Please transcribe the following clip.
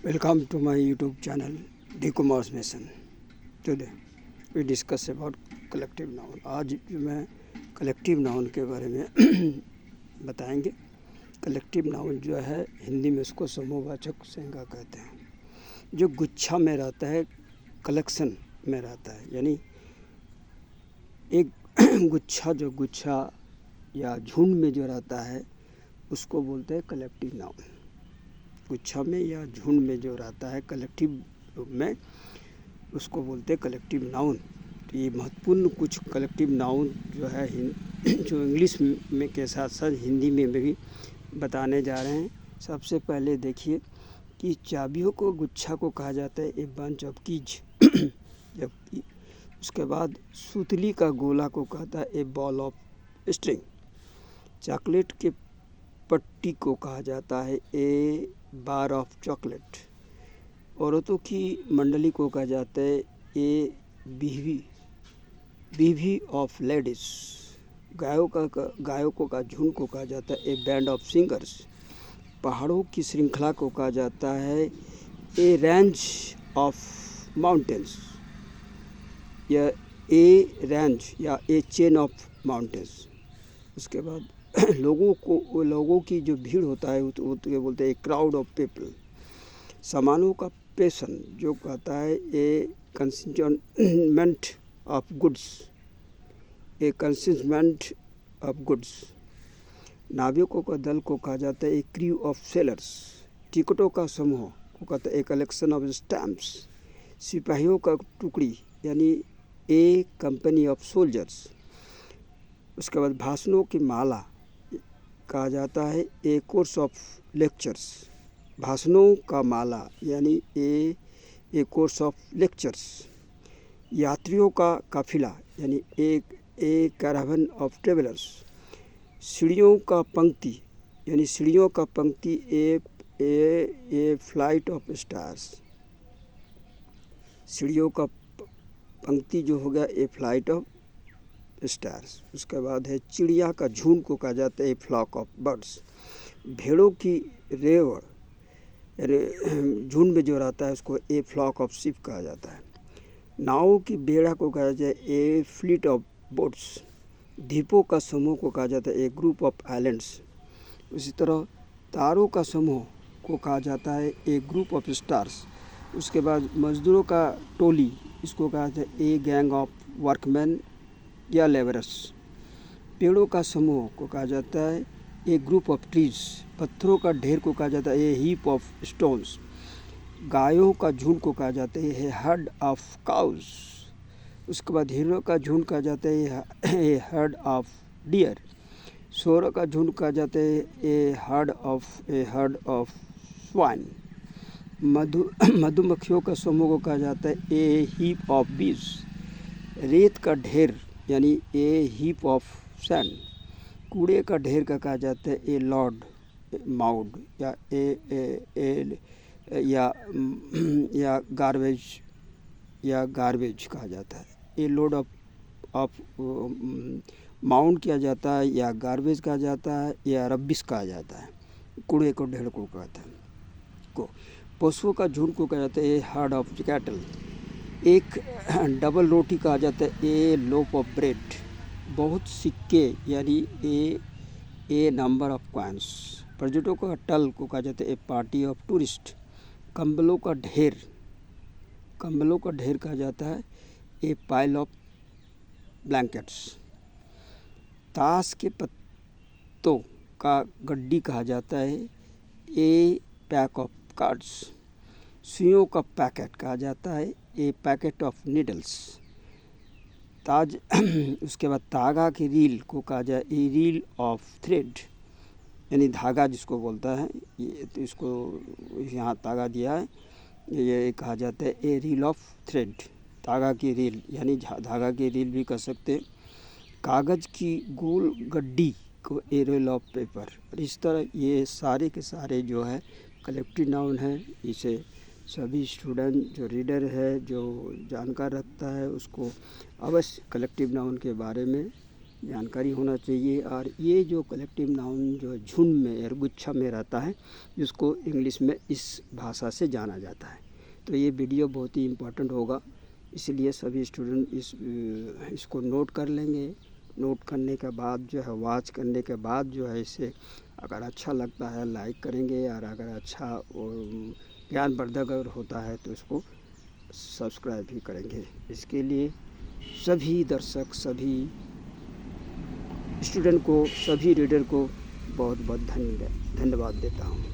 Welcome to my YouTube channel D Kumar's Mission. Today we discuss about collective noun. आज जो मैं collective noun के बारे में बताएंगे। कलेक्टिव नाउन जो है हिंदी में उसको समूहवाचक संज्ञा कहते हैं, जो गुच्छा में रहता है, कलेक्शन में रहता है। यानी एक गुच्छा या झुंड में जो रहता है उसको बोलते हैं कलेक्टिव नाउन। गुच्छा में या झुंड में जो रहता है कलेक्टिव रूप में उसको बोलते हैं कलेक्टिव नाउन। तो ये महत्वपूर्ण कुछ कलेक्टिव नाउन जो है जो इंग्लिश में के साथ साथ हिंदी में भी बताने जा रहे हैं। सबसे पहले देखिए कि चाबियों को गुच्छा को कहा जाता है ए बंच ऑफ कीज, जबकि उसके बाद सुतली का गोला को कहता है ए बॉल ऑफ स्ट्रिंग। चॉकलेट के पट्टी को कहा जाता है ए बार ऑफ चॉकलेट। औरतों की मंडली को कहा जाता है ए बीवी ऑफ लेडीज। गायकों का झुंड को कहा जाता है ए बैंड ऑफ सिंगर्स। पहाड़ों की श्रृंखला को कहा जाता है ए रेंज ऑफ माउंटेन्स, या ए रेंज या ए चेन ऑफ माउंटेन्स। उसके बाद लोगों की जो भीड़ होता है वो बोलते हैं ए क्राउड ऑफ पीपल। सामानों का पेशन जो कहता है a consignment of goods, a consignment of goods. नाविकों का दल को कहा जाता है ए क्रू ऑफ सेलर्स। टिकटों का समूह को कहता है ए कलेक्शन ऑफ स्टैम्प्स। सिपाहियों का टुकड़ी यानी ए कंपनी ऑफ सोल्जर्स। उसके बाद भाषणों की माला कहा जाता है ए कोर्स ऑफ लेक्चर्स। भाषणों का माला यानी ए कोर्स ऑफ लेक्चर्स। यात्रियों का काफिला यानी ए कैरावन ऑफ ट्रेवलर्स। सीढ़ियों का पंक्ति यानी सीढ़ियों का पंक्ति ए फ्लाइट ऑफ स्टार्स। सीढ़ियों का पंक्ति जो हो गया ए फ्लाइट ऑफ स्टार्स। उसके बाद है चिड़िया का झुंड को कहा जाता है ए फ्लॉक ऑफ बर्ड्स। भेड़ों की रेवड़ झुंड में जो रहता है उसको ए फ्लॉक ऑफ शिप कहा जाता है। नावों की बेड़ा को कहा जाता है ए फ्लीट ऑफ बोट्स। द्वीपों का समूह को कहा जाता है ए ग्रुप ऑफ आइलैंड्स। उसी तरह तारों का समूह को कहा जाता है ए ग्रुप ऑफ स्टार्स। उसके बाद मजदूरों का टोली इसको कहा जाता है ए गैंग ऑफ वर्कमैन या लेबरर्स। पेड़ों का समूह को कहा जाता है ए ग्रुप ऑफ ट्रीज। पत्थरों का ढेर को कहा जाता है ए हीप ऑफ स्टोन्स। गायों का झुंड को कहा जाता है ए हर्ड ऑफ काउज। उसके बाद हिरणों का झुंड कहा जाता है ए हर्ड ऑफ डियर। सूअरों का झुंड कहा जाता है ए हर्ड ऑफ स्वाइन। मधुमक्खियों का समूह को कहा जाता है ए हीप ऑफ बीज। रेत का ढेर यानी ए हीप ऑफ सैंड। कूड़े का ढेर का कहा जाता है ए लॉर्ड माउड या गार्बेज कहा जाता है। ए लोड ऑफ माउंड किया जाता है या गार्बेज कहा जाता है या रबिश कहा जाता है। कूड़े को ढेर को कहता है। पशुओं का झुंड को कहा जाता है ए हर्ड ऑफ कैटल। एक डबल रोटी कहा जाता है ए लोफ ऑफ ब्रेड। बहुत सिक्के यानी ए नंबर ऑफ कॉइन्स। पर्यटकों का टल को कहा जाता है ए पार्टी ऑफ टूरिस्ट। कंबलों का ढेर कहा जाता है ए पाइल ऑफ ब्लैंकेट्स। ताश के पत्तों का गड्डी कहा जाता है ए पैक ऑफ कार्ड्स। सुइयों का पैकेट कहा जाता है ए पैकेट ऑफ नीडल्स। उसके बाद धागा की रील को कहा जाए ए रील ऑफ थ्रेड, यानी धागा जिसको बोलता है। ये तो इसको यहाँ धागा दिया है, ये कहा जाता है ए रील ऑफ थ्रेड। धागा की रील यानी धागा की रील भी कह सकते हैं। कागज़ की गोल गड्डी को ए रोल ऑफ पेपर। इस तरह ये सारे के सारे जो है कलेक्टिव नाउन है। इसे सभी स्टूडेंट जो रीडर है, जो जानकार रखता है, उसको अवश्य कलेक्टिव नाउन के बारे में जानकारी होना चाहिए। और ये जो कलेक्टिव नाउन जो झुंड में और गुच्छा में रहता है, जिसको इंग्लिश में इस भाषा से जाना जाता है। तो ये वीडियो बहुत ही इम्पोर्टेंट होगा, इसलिए सभी स्टूडेंट इसको नोट कर लेंगे। नोट करने के बाद जो है, वॉच करने के बाद जो है, इसे अगर अच्छा लगता है लाइक करेंगे, और अगर अच्छा और ज्ञानवर्धक अगर होता है तो इसको सब्सक्राइब भी करेंगे। इसके लिए सभी दर्शक, सभी स्टूडेंट को, सभी रीडर को बहुत बहुत धन्यवाद देता हूँ।